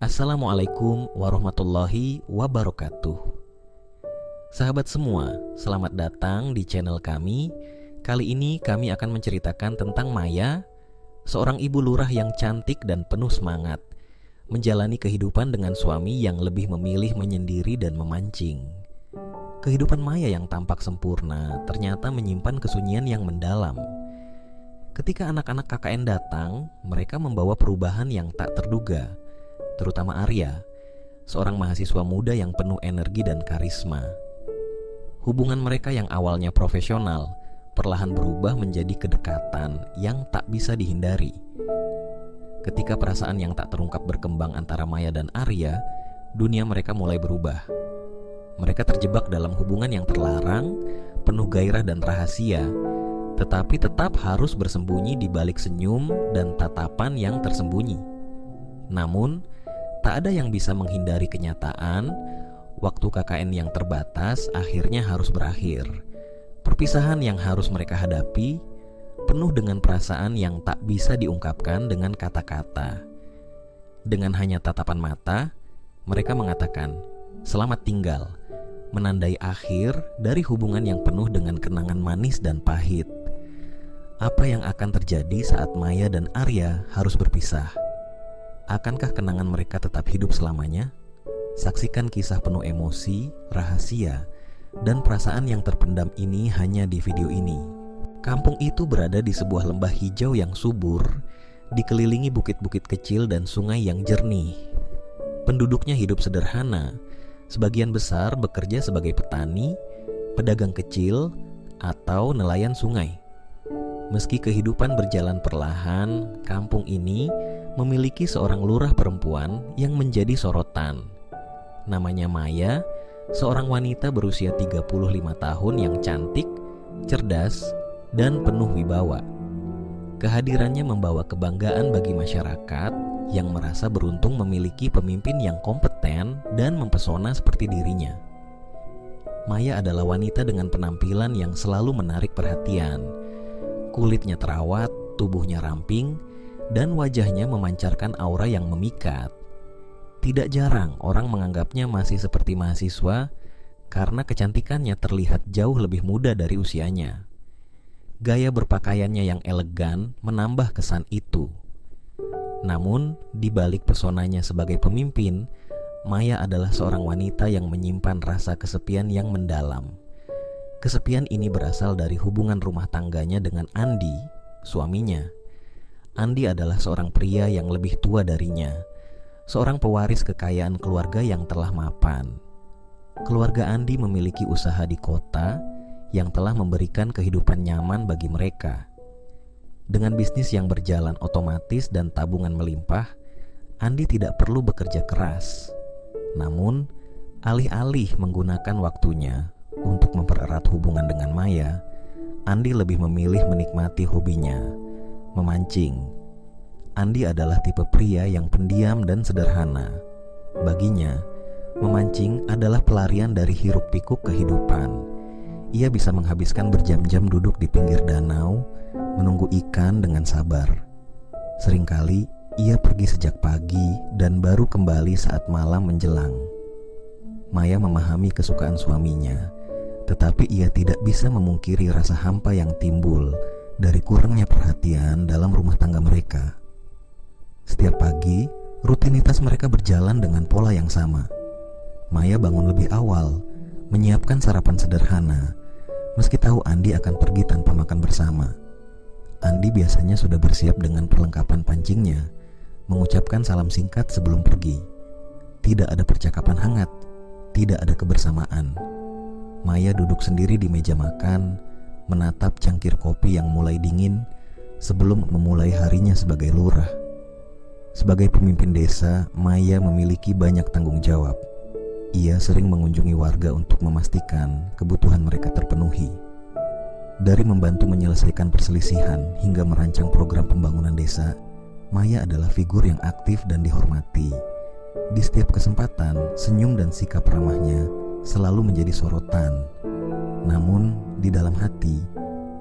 Assalamualaikum warahmatullahi wabarakatuh. Sahabat semua, selamat datang di channel kami. Kali ini kami akan menceritakan tentang Maya, seorang ibu lurah yang cantik dan penuh semangat, menjalani kehidupan dengan suami yang lebih memilih menyendiri dan memancing. Kehidupan Maya yang tampak sempurna ternyata menyimpan kesunyian yang mendalam. Ketika anak-anak KKN datang, mereka membawa perubahan yang tak terduga, terutama Arya, seorang mahasiswa muda yang penuh energi dan karisma. Hubungan mereka yang awalnya profesional perlahan berubah menjadi kedekatan yang tak bisa dihindari. Ketika perasaan yang tak terungkap berkembang antara Maya dan Arya, dunia mereka mulai berubah. Mereka terjebak dalam hubungan yang terlarang, penuh gairah dan rahasia, tetapi tetap harus bersembunyi di balik senyum dan tatapan yang tersembunyi. Namun, tak ada yang bisa menghindari kenyataan. Waktu KKN yang terbatas akhirnya harus berakhir. Perpisahan yang harus mereka hadapi penuh dengan perasaan yang tak bisa diungkapkan dengan kata-kata. Dengan hanya tatapan mata, mereka mengatakan, "Selamat tinggal," menandai akhir dari hubungan yang penuh dengan kenangan manis dan pahit. Apa yang akan terjadi saat Maya dan Arya harus berpisah? Akankah kenangan mereka tetap hidup selamanya? Saksikan kisah penuh emosi, rahasia, dan perasaan yang terpendam ini hanya di video ini. Kampung itu berada di sebuah lembah hijau yang subur, dikelilingi bukit-bukit kecil dan sungai yang jernih. Penduduknya hidup sederhana, sebagian besar bekerja sebagai petani, pedagang kecil, atau nelayan sungai. Meski kehidupan berjalan perlahan, kampung ini memiliki seorang lurah perempuan yang menjadi sorotan. Namanya Maya, seorang wanita berusia 35 tahun yang cantik, cerdas, dan penuh wibawa. Kehadirannya membawa kebanggaan bagi masyarakat yang merasa beruntung memiliki pemimpin yang kompeten dan mempesona seperti dirinya. Maya adalah wanita dengan penampilan yang selalu menarik perhatian. Kulitnya terawat, tubuhnya ramping, dan wajahnya memancarkan aura yang memikat. Tidak jarang orang menganggapnya masih seperti mahasiswa karena kecantikannya terlihat jauh lebih muda dari usianya. Gaya berpakaiannya yang elegan menambah kesan itu. Namun, di balik pesonanya sebagai pemimpin, Maya adalah seorang wanita yang menyimpan rasa kesepian yang mendalam. Kesepian ini berasal dari hubungan rumah tangganya dengan Andi, suaminya. Andi adalah seorang pria yang lebih tua darinya, seorang pewaris kekayaan keluarga yang telah mapan. Keluarga Andi memiliki usaha di kota yang telah memberikan kehidupan nyaman bagi mereka. Dengan bisnis yang berjalan otomatis dan tabungan melimpah, Andi tidak perlu bekerja keras. Namun, alih-alih menggunakan waktunya untuk mempererat hubungan dengan Maya, Andi lebih memilih menikmati hobinya, memancing. Andi adalah tipe pria yang pendiam dan sederhana. Baginya, memancing adalah pelarian dari hiruk-pikuk kehidupan. Ia bisa menghabiskan berjam-jam duduk di pinggir danau, menunggu ikan dengan sabar. Seringkali, ia pergi sejak pagi dan baru kembali saat malam menjelang. Maya memahami kesukaan suaminya, tetapi ia tidak bisa memungkiri rasa hampa yang timbul dari kurangnya perhatian dalam rumah tangga mereka. Setiap pagi, rutinitas mereka berjalan dengan pola yang sama. Maya bangun lebih awal, menyiapkan sarapan sederhana, meski tahu Andi akan pergi tanpa makan bersama. Andi biasanya sudah bersiap dengan perlengkapan pancingnya, mengucapkan salam singkat sebelum pergi. Tidak ada percakapan hangat, tidak ada kebersamaan. Maya duduk sendiri di meja makan, menatap cangkir kopi yang mulai dingin sebelum memulai harinya sebagai lurah. Sebagai pemimpin desa, Maya memiliki banyak tanggung jawab. Ia sering mengunjungi warga untuk memastikan kebutuhan mereka terpenuhi. Dari membantu menyelesaikan perselisihan hingga merancang program pembangunan desa, Maya adalah figur yang aktif dan dihormati. Di setiap kesempatan, senyum dan sikap ramahnya selalu menjadi sorotan. Namun, di dalam hati,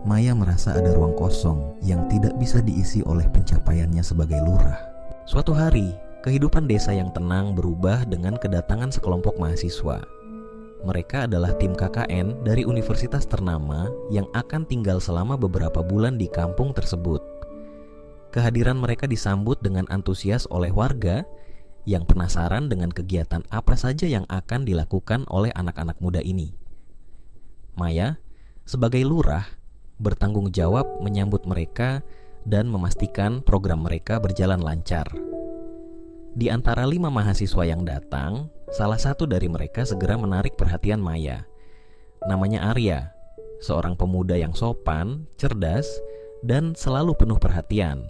Maya merasa ada ruang kosong yang tidak bisa diisi oleh pencapaiannya sebagai lurah. Suatu hari, kehidupan desa yang tenang berubah dengan kedatangan sekelompok mahasiswa. Mereka adalah tim KKN dari universitas ternama yang akan tinggal selama beberapa bulan di kampung tersebut. Kehadiran mereka disambut dengan antusias oleh warga yang penasaran dengan kegiatan apa saja yang akan dilakukan oleh anak-anak muda ini. Maya, sebagai lurah, bertanggung jawab menyambut mereka dan memastikan program mereka berjalan lancar. Di antara 5 mahasiswa yang datang, salah satu dari mereka segera menarik perhatian Maya. Namanya Arya, seorang pemuda yang sopan, cerdas, dan selalu penuh perhatian.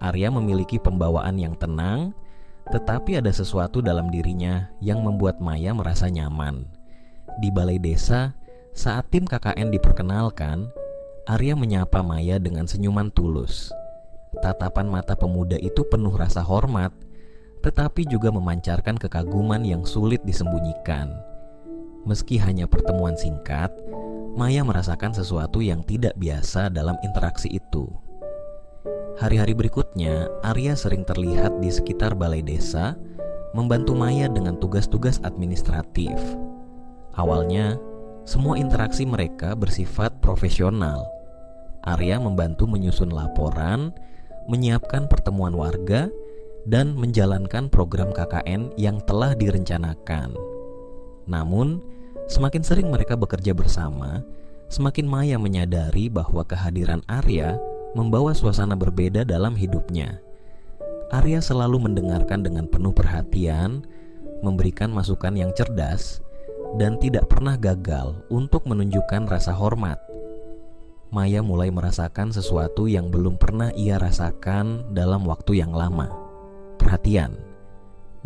Arya memiliki pembawaan yang tenang, tetapi ada sesuatu dalam dirinya yang membuat Maya merasa nyaman. Di balai desa, saat tim KKN diperkenalkan, Arya menyapa Maya dengan senyuman tulus. Tatapan mata pemuda itu penuh rasa hormat, tetapi juga memancarkan kekaguman yang sulit disembunyikan. Meski hanya pertemuan singkat, Maya merasakan sesuatu yang tidak biasa dalam interaksi itu. Hari-hari berikutnya, Arya sering terlihat di sekitar balai desa, membantu Maya dengan tugas-tugas administratif. Awalnya, semua interaksi mereka bersifat profesional. Arya membantu menyusun laporan, menyiapkan pertemuan warga, dan menjalankan program KKN yang telah direncanakan. Namun, semakin sering mereka bekerja bersama, semakin Maya menyadari bahwa kehadiran Arya membawa suasana berbeda dalam hidupnya. Arya selalu mendengarkan dengan penuh perhatian, memberikan masukan yang cerdas, dan tidak pernah gagal untuk menunjukkan rasa hormat. Maya mulai merasakan sesuatu yang belum pernah ia rasakan dalam waktu yang lama. Perhatian.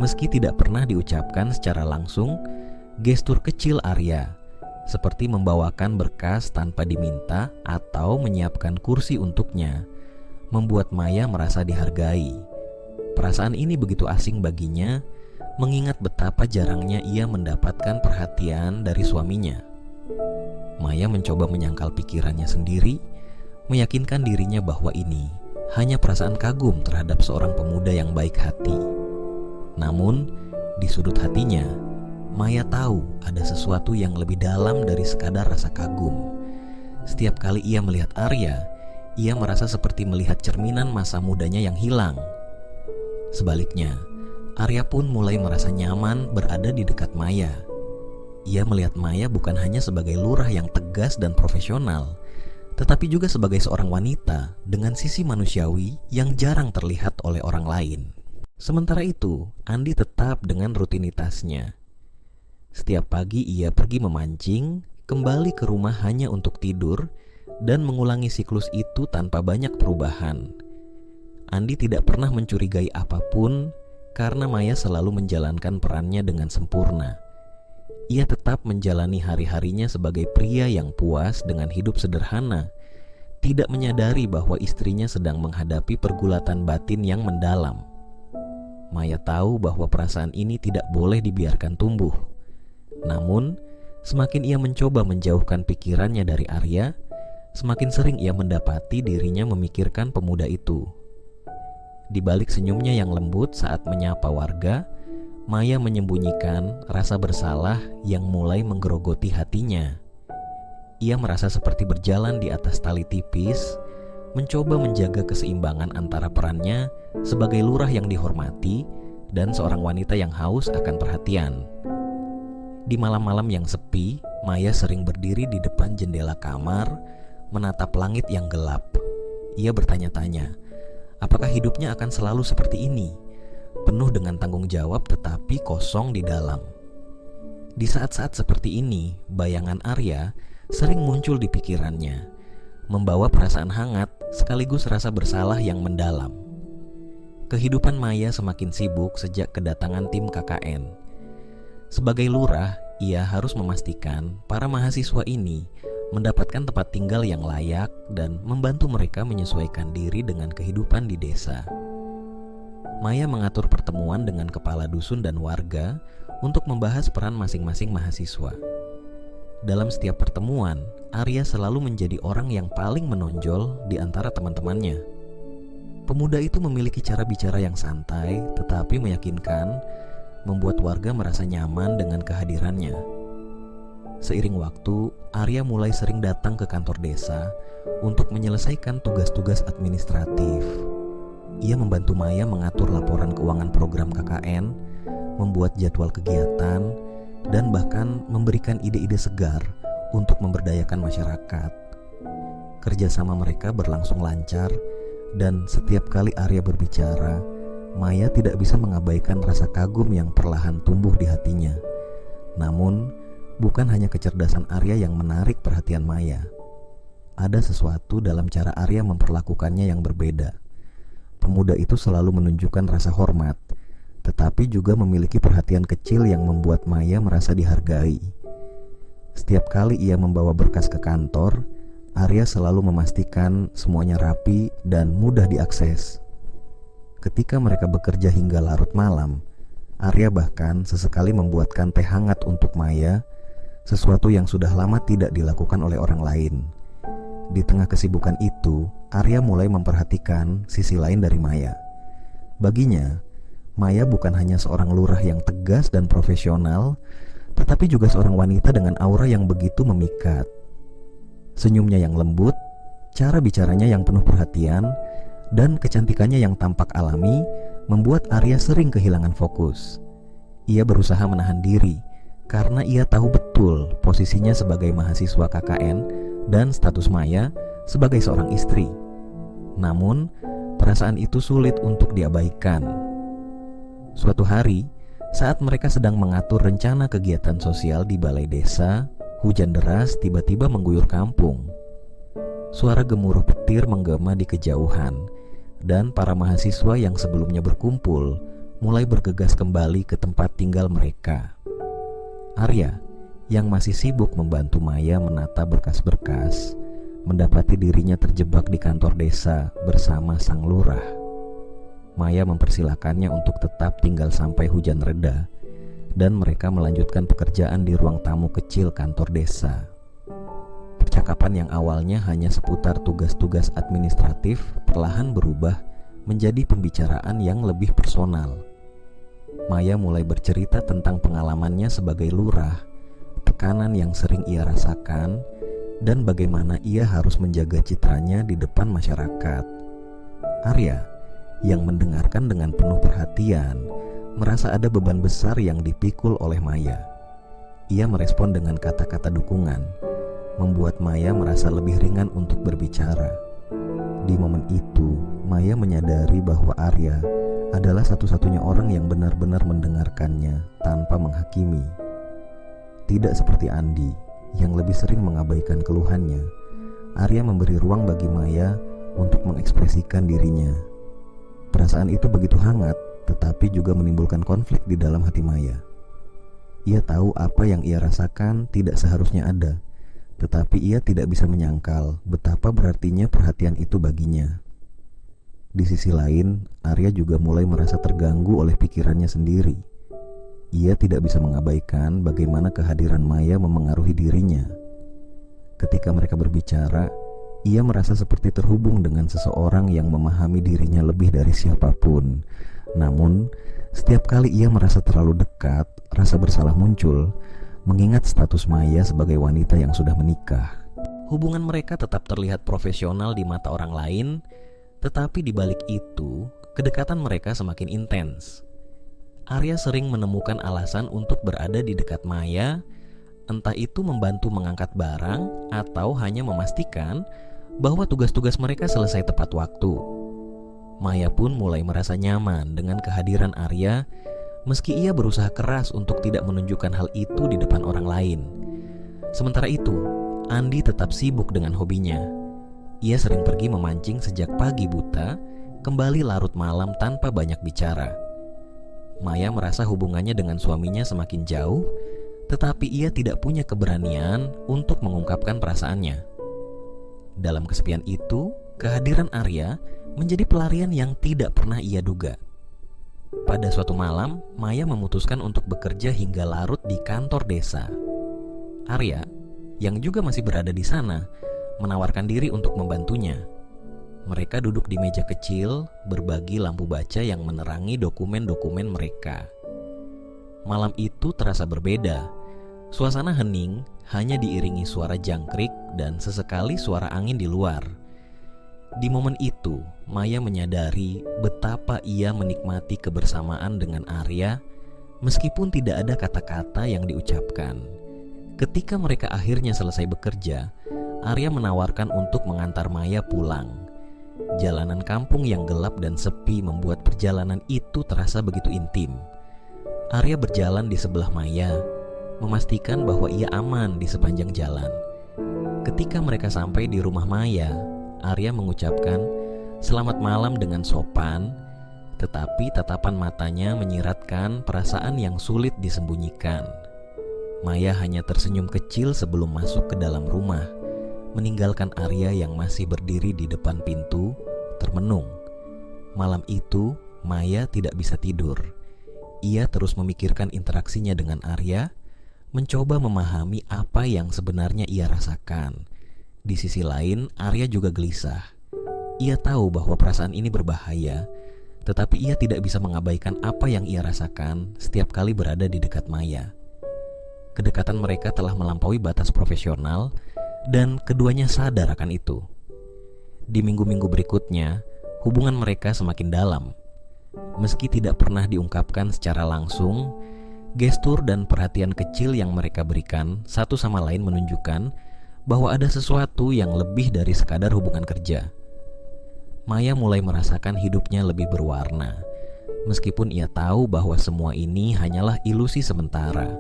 Meski tidak pernah diucapkan secara langsung, gestur kecil Arya seperti membawakan berkas tanpa diminta atau menyiapkan kursi untuknya, membuat Maya merasa dihargai. Perasaan ini begitu asing baginya, mengingat betapa jarangnya ia mendapatkan perhatian dari suaminya. Maya mencoba menyangkal pikirannya sendiri, meyakinkan dirinya bahwa ini hanya perasaan kagum terhadap seorang pemuda yang baik hati. Namun, di sudut hatinya, Maya tahu ada sesuatu yang lebih dalam dari sekadar rasa kagum. Setiap kali ia melihat Arya, ia merasa seperti melihat cerminan masa mudanya yang hilang. Sebaliknya, Arya pun mulai merasa nyaman berada di dekat Maya. Ia melihat Maya bukan hanya sebagai lurah yang tegas dan profesional, tetapi juga sebagai seorang wanita dengan sisi manusiawi yang jarang terlihat oleh orang lain. Sementara itu, Andi tetap dengan rutinitasnya. Setiap pagi ia pergi memancing, kembali ke rumah hanya untuk tidur, dan mengulangi siklus itu tanpa banyak perubahan. Andi tidak pernah mencurigai apapun karena Maya selalu menjalankan perannya dengan sempurna. Ia tetap menjalani hari-harinya sebagai pria yang puas dengan hidup sederhana, tidak menyadari bahwa istrinya sedang menghadapi pergulatan batin yang mendalam. Maya tahu bahwa perasaan ini tidak boleh dibiarkan tumbuh. Namun, semakin ia mencoba menjauhkan pikirannya dari Arya, semakin sering ia mendapati dirinya memikirkan pemuda itu. Di balik senyumnya yang lembut saat menyapa warga, Maya menyembunyikan rasa bersalah yang mulai menggerogoti hatinya. Ia merasa seperti berjalan di atas tali tipis, mencoba menjaga keseimbangan antara perannya sebagai lurah yang dihormati dan seorang wanita yang haus akan perhatian. Di malam-malam yang sepi, Maya sering berdiri di depan jendela kamar, menatap langit yang gelap. Ia bertanya-tanya, apakah hidupnya akan selalu seperti ini? Penuh dengan tanggung jawab tetapi kosong di dalam. Di saat-saat seperti ini, bayangan Arya sering muncul di pikirannya, membawa perasaan hangat sekaligus rasa bersalah yang mendalam. Kehidupan Maya semakin sibuk sejak kedatangan tim KKN. Sebagai lurah, ia harus memastikan para mahasiswa ini mendapatkan tempat tinggal yang layak dan membantu mereka menyesuaikan diri dengan kehidupan di desa. Maya mengatur pertemuan dengan kepala dusun dan warga untuk membahas peran masing-masing mahasiswa. Dalam setiap pertemuan, Arya selalu menjadi orang yang paling menonjol di antara teman-temannya. Pemuda itu memiliki cara bicara yang santai tetapi meyakinkan, membuat warga merasa nyaman dengan kehadirannya. Seiring waktu, Arya mulai sering datang ke kantor desa untuk menyelesaikan tugas-tugas administratif. Ia membantu Maya mengatur laporan keuangan program KKN, membuat jadwal kegiatan, dan bahkan memberikan ide-ide segar untuk memberdayakan masyarakat. Kerjasama mereka berlangsung lancar, dan setiap kali Arya berbicara, Maya tidak bisa mengabaikan rasa kagum yang perlahan tumbuh di hatinya. Namun, bukan hanya kecerdasan Arya yang menarik perhatian Maya. Ada sesuatu dalam cara Arya memperlakukannya yang berbeda. Pemuda itu selalu menunjukkan rasa hormat, tetapi juga memiliki perhatian kecil yang membuat Maya merasa dihargai. Setiap kali ia membawa berkas ke kantor, Arya selalu memastikan semuanya rapi dan mudah diakses. Ketika mereka bekerja hingga larut malam, Arya bahkan sesekali membuatkan teh hangat untuk Maya, sesuatu yang sudah lama tidak dilakukan oleh orang lain. Di tengah kesibukan itu, Arya mulai memperhatikan sisi lain dari Maya. Baginya, Maya bukan hanya seorang lurah yang tegas dan profesional, tetapi juga seorang wanita dengan aura yang begitu memikat. Senyumnya yang lembut, cara bicaranya yang penuh perhatian, dan kecantikannya yang tampak alami membuat Arya sering kehilangan fokus. Ia berusaha menahan diri karena ia tahu betul posisinya sebagai mahasiswa KKN dan status Maya sebagai seorang istri. Namun, perasaan itu sulit untuk diabaikan. Suatu hari, saat mereka sedang mengatur rencana kegiatan sosial di balai desa, hujan deras tiba-tiba mengguyur kampung. Suara gemuruh petir menggema di kejauhan, dan para mahasiswa yang sebelumnya berkumpul mulai bergegas kembali ke tempat tinggal mereka. Arya, yang masih sibuk membantu Maya menata berkas-berkas, mendapati dirinya terjebak di kantor desa bersama sang lurah. Maya mempersilahkannya untuk tetap tinggal sampai hujan reda, dan mereka melanjutkan pekerjaan di ruang tamu kecil kantor desa. Percakapan yang awalnya hanya seputar tugas-tugas administratif perlahan berubah menjadi pembicaraan yang lebih personal. Maya mulai bercerita tentang pengalamannya sebagai lurah, tekanan yang sering ia rasakan, dan bagaimana ia harus menjaga citranya di depan masyarakat. Arya, yang mendengarkan dengan penuh perhatian, merasa ada beban besar yang dipikul oleh Maya. Ia merespon dengan kata-kata dukungan, membuat Maya merasa lebih ringan untuk berbicara. Di momen itu, Maya menyadari bahwa Arya adalah satu-satunya orang yang benar-benar mendengarkannya tanpa menghakimi. Tidak seperti Andi, yang lebih sering mengabaikan keluhannya, Arya memberi ruang bagi Maya untuk mengekspresikan dirinya. Perasaan itu begitu hangat, tetapi juga menimbulkan konflik di dalam hati Maya. Ia tahu apa yang ia rasakan tidak seharusnya ada, tetapi ia tidak bisa menyangkal betapa berartinya perhatian itu baginya. Di sisi lain, Arya juga mulai merasa terganggu oleh pikirannya sendiri. Ia tidak bisa mengabaikan bagaimana kehadiran Maya memengaruhi dirinya. Ketika mereka berbicara, ia merasa seperti terhubung dengan seseorang yang memahami dirinya lebih dari siapapun. Namun, setiap kali ia merasa terlalu dekat, rasa bersalah muncul, mengingat status Maya sebagai wanita yang sudah menikah. Hubungan mereka tetap terlihat profesional di mata orang lain, tetapi di balik itu, kedekatan mereka semakin intens. Arya sering menemukan alasan untuk berada di dekat Maya, entah itu membantu mengangkat barang atau hanya memastikan bahwa tugas-tugas mereka selesai tepat waktu. Maya pun mulai merasa nyaman dengan kehadiran Arya, meski ia berusaha keras untuk tidak menunjukkan hal itu di depan orang lain. Sementara itu, Andi tetap sibuk dengan hobinya. Ia sering pergi memancing sejak pagi buta, kembali larut malam tanpa banyak bicara. Maya merasa hubungannya dengan suaminya semakin jauh, tetapi ia tidak punya keberanian untuk mengungkapkan perasaannya. Dalam kesepian itu, kehadiran Arya menjadi pelarian yang tidak pernah ia duga. Pada suatu malam, Maya memutuskan untuk bekerja hingga larut di kantor desa. Arya, yang juga masih berada di sana, menawarkan diri untuk membantunya. Mereka duduk di meja kecil, berbagi lampu baca yang menerangi dokumen-dokumen mereka. Malam itu terasa berbeda. Suasana hening, hanya diiringi suara jangkrik dan sesekali suara angin di luar. Di momen itu, Maya menyadari betapa ia menikmati kebersamaan dengan Arya, meskipun tidak ada kata-kata yang diucapkan. Ketika mereka akhirnya selesai bekerja, Arya menawarkan untuk mengantar Maya pulang. Jalanan kampung yang gelap dan sepi membuat perjalanan itu terasa begitu intim. Arya berjalan di sebelah Maya, memastikan bahwa ia aman di sepanjang jalan. Ketika mereka sampai di rumah Maya, Arya mengucapkan selamat malam dengan sopan, tetapi tatapan matanya menyiratkan perasaan yang sulit disembunyikan. Maya hanya tersenyum kecil sebelum masuk ke dalam rumah, meninggalkan Arya yang masih berdiri di depan pintu, termenung. Malam itu, Maya tidak bisa tidur. Ia terus memikirkan interaksinya dengan Arya, mencoba memahami apa yang sebenarnya ia rasakan. Di sisi lain, Arya juga gelisah. Ia tahu bahwa perasaan ini berbahaya, tetapi ia tidak bisa mengabaikan apa yang ia rasakan setiap kali berada di dekat Maya. Kedekatan mereka telah melampaui batas profesional, dan keduanya sadar akan itu. Di minggu-minggu berikutnya, hubungan mereka semakin dalam. Meski tidak pernah diungkapkan secara langsung, gestur dan perhatian kecil yang mereka berikan satu sama lain menunjukkan bahwa ada sesuatu yang lebih dari sekadar hubungan kerja. Maya mulai merasakan hidupnya lebih berwarna, meskipun ia tahu bahwa semua ini hanyalah ilusi sementara.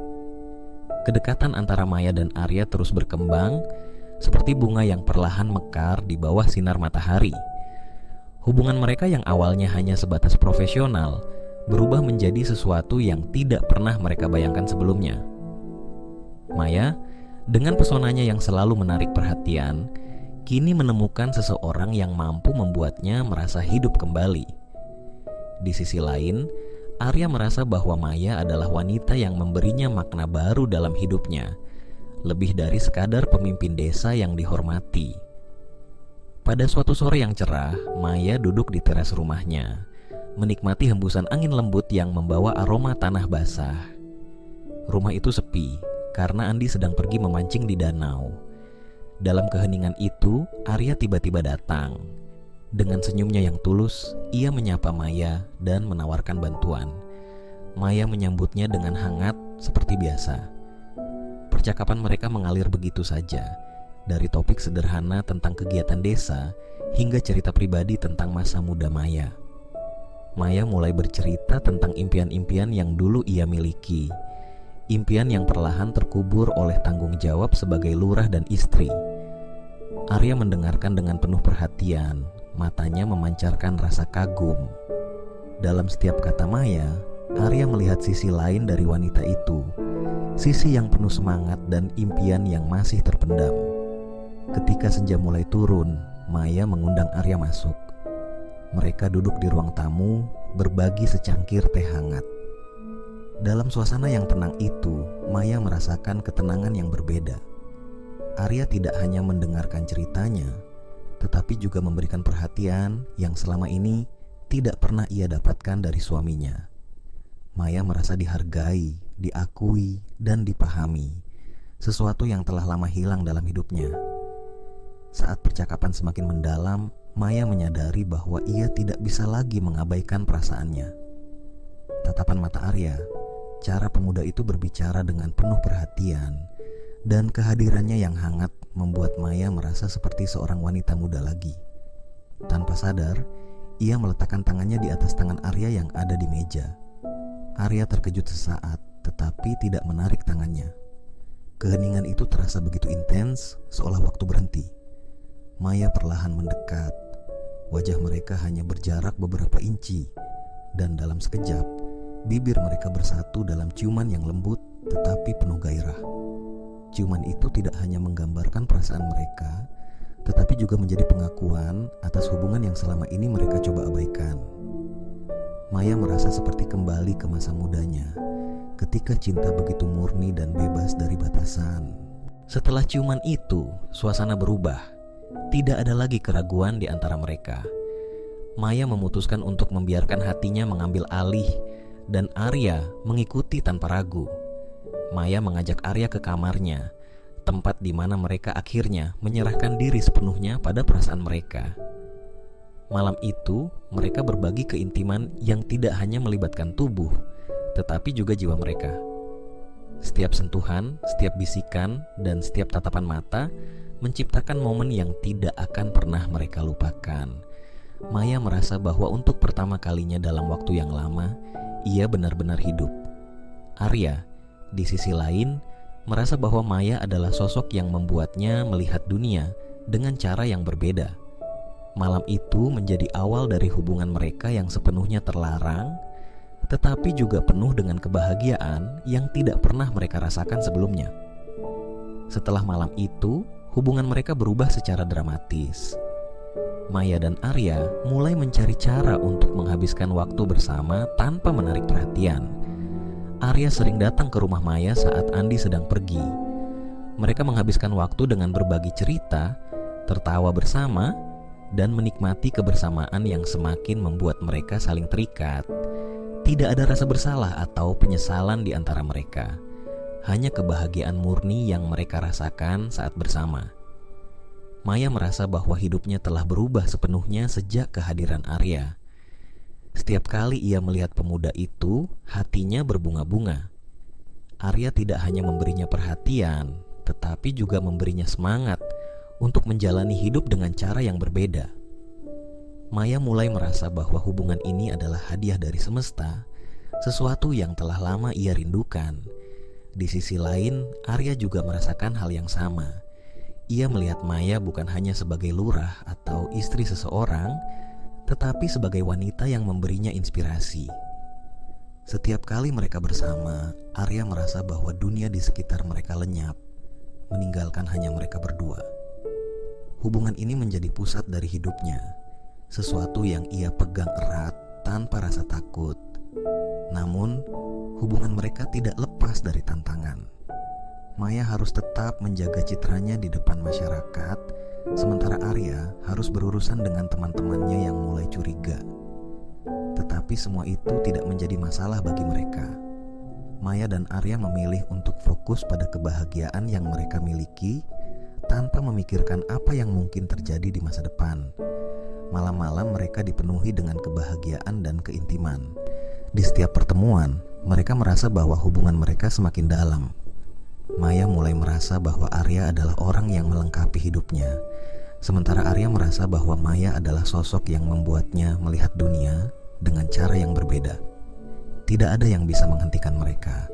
Kedekatan antara Maya dan Arya terus berkembang, seperti bunga yang perlahan mekar di bawah sinar matahari. Hubungan mereka yang awalnya hanya sebatas profesional berubah menjadi sesuatu yang tidak pernah mereka bayangkan sebelumnya. Maya, dengan pesonanya yang selalu menarik perhatian, kini menemukan seseorang yang mampu membuatnya merasa hidup kembali. Di sisi lain, Arya merasa bahwa Maya adalah wanita yang memberinya makna baru dalam hidupnya, lebih dari sekadar pemimpin desa yang dihormati. Pada suatu sore yang cerah, Maya duduk di teras rumahnya, menikmati hembusan angin lembut yang membawa aroma tanah basah. Rumah itu sepi, karena Andi sedang pergi memancing di danau. Dalam keheningan itu, Arya tiba-tiba datang. Dengan senyumnya yang tulus, ia menyapa Maya dan menawarkan bantuan. Maya menyambutnya dengan hangat seperti biasa. Percakapan mereka mengalir begitu saja, dari topik sederhana tentang kegiatan desa hingga cerita pribadi tentang masa muda Maya. Maya mulai bercerita tentang impian-impian yang dulu ia miliki, impian yang perlahan terkubur oleh tanggung jawab sebagai lurah dan istri. Arya mendengarkan dengan penuh perhatian, matanya memancarkan rasa kagum. Dalam setiap kata Maya, Arya melihat sisi lain dari wanita itu, sisi yang penuh semangat dan impian yang masih terpendam. Ketika senja mulai turun, Maya mengundang Arya masuk. Mereka duduk di ruang tamu, berbagi secangkir teh hangat. Dalam suasana yang tenang itu, Maya merasakan ketenangan yang berbeda. Arya tidak hanya mendengarkan ceritanya, tetapi juga memberikan perhatian yang selama ini tidak pernah ia dapatkan dari suaminya. Maya merasa dihargai, diakui, dan dipahami, sesuatu yang telah lama hilang dalam hidupnya. Saat percakapan semakin mendalam, Maya menyadari bahwa ia tidak bisa lagi mengabaikan perasaannya. Tatapan mata Arya, cara pemuda itu berbicara dengan penuh perhatian, dan kehadirannya yang hangat membuat Maya merasa seperti seorang wanita muda lagi. Tanpa sadar, ia meletakkan tangannya di atas tangan Arya yang ada di meja. Arya terkejut sesaat, tetapi tidak menarik tangannya. Keheningan itu terasa begitu intens, seolah waktu berhenti. Maya perlahan mendekat. Wajah mereka hanya berjarak beberapa inci, dan dalam sekejap, bibir mereka bersatu dalam ciuman yang lembut tetapi penuh gairah. Ciuman itu tidak hanya menggambarkan perasaan mereka, tetapi juga menjadi pengakuan atas hubungan yang selama ini mereka coba abaikan. Maya merasa seperti kembali ke masa mudanya, ketika cinta begitu murni dan bebas dari batasan. Setelah ciuman itu, suasana berubah. Tidak ada lagi keraguan di antara mereka. Maya memutuskan untuk membiarkan hatinya mengambil alih dan Arya mengikuti tanpa ragu. Maya mengajak Arya ke kamarnya, tempat di mana mereka akhirnya menyerahkan diri sepenuhnya pada perasaan mereka. Malam itu, mereka berbagi keintiman yang tidak hanya melibatkan tubuh, tetapi juga jiwa mereka. Setiap sentuhan, setiap bisikan, dan setiap tatapan mata menciptakan momen yang tidak akan pernah mereka lupakan. Maya merasa bahwa untuk pertama kalinya dalam waktu yang lama, ia benar-benar hidup. Arya, di sisi lain, merasa bahwa Maya adalah sosok yang membuatnya melihat dunia dengan cara yang berbeda. Malam itu menjadi awal dari hubungan mereka yang sepenuhnya terlarang, tetapi juga penuh dengan kebahagiaan yang tidak pernah mereka rasakan sebelumnya. Setelah malam itu, hubungan mereka berubah secara dramatis. Maya dan Arya mulai mencari cara untuk menghabiskan waktu bersama tanpa menarik perhatian. Arya sering datang ke rumah Maya saat Andi sedang pergi. Mereka menghabiskan waktu dengan berbagi cerita, tertawa bersama, dan menikmati kebersamaan yang semakin membuat mereka saling terikat. Tidak ada rasa bersalah atau penyesalan di antara mereka. Hanya kebahagiaan murni yang mereka rasakan saat bersama. Maya merasa bahwa hidupnya telah berubah sepenuhnya sejak kehadiran Arya. Setiap kali ia melihat pemuda itu, hatinya berbunga-bunga. Arya tidak hanya memberinya perhatian, tetapi juga memberinya semangat untuk menjalani hidup dengan cara yang berbeda. Maya mulai merasa bahwa hubungan ini adalah hadiah dari semesta, sesuatu yang telah lama ia rindukan. Di sisi lain, Arya juga merasakan hal yang sama. Ia melihat Maya bukan hanya sebagai lurah atau istri seseorang, tetapi sebagai wanita yang memberinya inspirasi. Setiap kali mereka bersama, Arya merasa bahwa dunia di sekitar mereka lenyap, meninggalkan hanya mereka berdua. Hubungan ini menjadi pusat dari hidupnya, sesuatu yang ia pegang erat tanpa rasa takut. Namun, hubungan mereka tidak lepas dari tantangan. Maya harus tetap menjaga citranya di depan masyarakat, sementara Arya harus berurusan dengan teman-temannya yang mulai curiga. Tetapi semua itu tidak menjadi masalah bagi mereka. Maya dan Arya memilih untuk fokus pada kebahagiaan yang mereka miliki tanpa memikirkan apa yang mungkin terjadi di masa depan. Malam-malam mereka dipenuhi dengan kebahagiaan dan keintiman. Di setiap pertemuan, mereka merasa bahwa hubungan mereka semakin dalam. Maya mulai merasa bahwa Arya adalah orang yang melengkapi hidupnya, sementara Arya merasa bahwa Maya adalah sosok yang membuatnya melihat dunia dengan cara yang berbeda. Tidak ada yang bisa menghentikan mereka,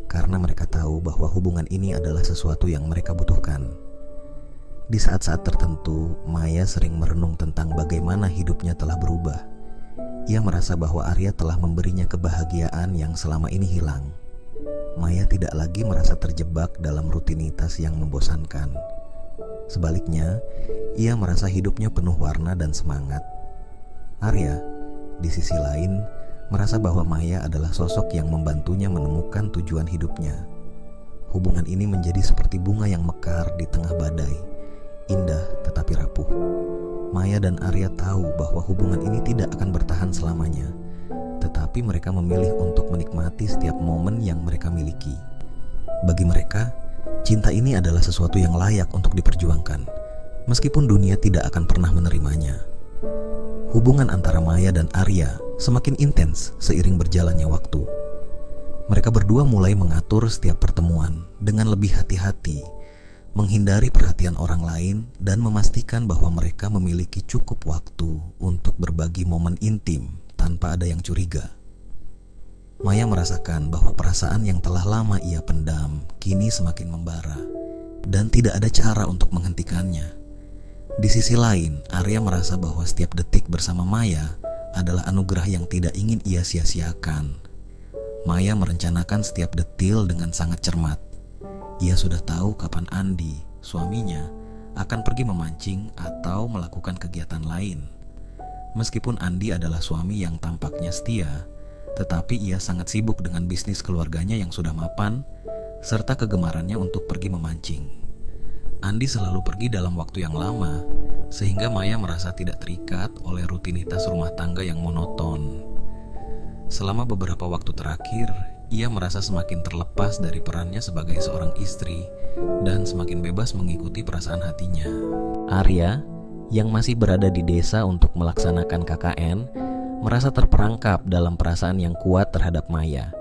karena mereka tahu bahwa hubungan ini adalah sesuatu yang mereka butuhkan. Di saat-saat tertentu, Maya sering merenung tentang bagaimana hidupnya telah berubah. Ia merasa bahwa Arya telah memberinya kebahagiaan yang selama ini hilang. Maya tidak lagi merasa terjebak dalam rutinitas yang membosankan. Sebaliknya, ia merasa hidupnya penuh warna dan semangat. Arya, di sisi lain, merasa bahwa Maya adalah sosok yang membantunya menemukan tujuan hidupnya. Hubungan ini menjadi seperti bunga yang mekar di tengah badai, indah tetapi rapuh. Maya dan Arya tahu bahwa hubungan ini tidak akan bertahan selamanya, tetapi mereka memilih untuk menikmati setiap momen yang mereka miliki. Bagi mereka, cinta ini adalah sesuatu yang layak untuk diperjuangkan, meskipun dunia tidak akan pernah menerimanya. Hubungan antara Maya dan Arya semakin intens seiring berjalannya waktu. Mereka berdua mulai mengatur setiap pertemuan dengan lebih hati-hati, menghindari perhatian orang lain, dan memastikan bahwa mereka memiliki cukup waktu untuk berbagi momen intim tanpa ada yang curiga. Maya merasakan bahwa perasaan yang telah lama ia pendam kini semakin membara, dan tidak ada cara untuk menghentikannya. Di sisi lain, Arya merasa bahwa setiap detik bersama Maya adalah anugerah yang tidak ingin ia sia-siakan. Maya merencanakan setiap detil dengan sangat cermat. Ia sudah tahu kapan Andi, suaminya, akan pergi memancing atau melakukan kegiatan lain. Meskipun Andi adalah suami yang tampaknya setia, tetapi ia sangat sibuk dengan bisnis keluarganya yang sudah mapan, serta kegemarannya untuk pergi memancing. Andi selalu pergi dalam waktu yang lama, sehingga Maya merasa tidak terikat oleh rutinitas rumah tangga yang monoton. Selama beberapa waktu terakhir, ia merasa semakin terlepas dari perannya sebagai seorang istri dan semakin bebas mengikuti perasaan hatinya. Arya, yang masih berada di desa untuk melaksanakan KKN, merasa terperangkap dalam perasaan yang kuat terhadap Maya.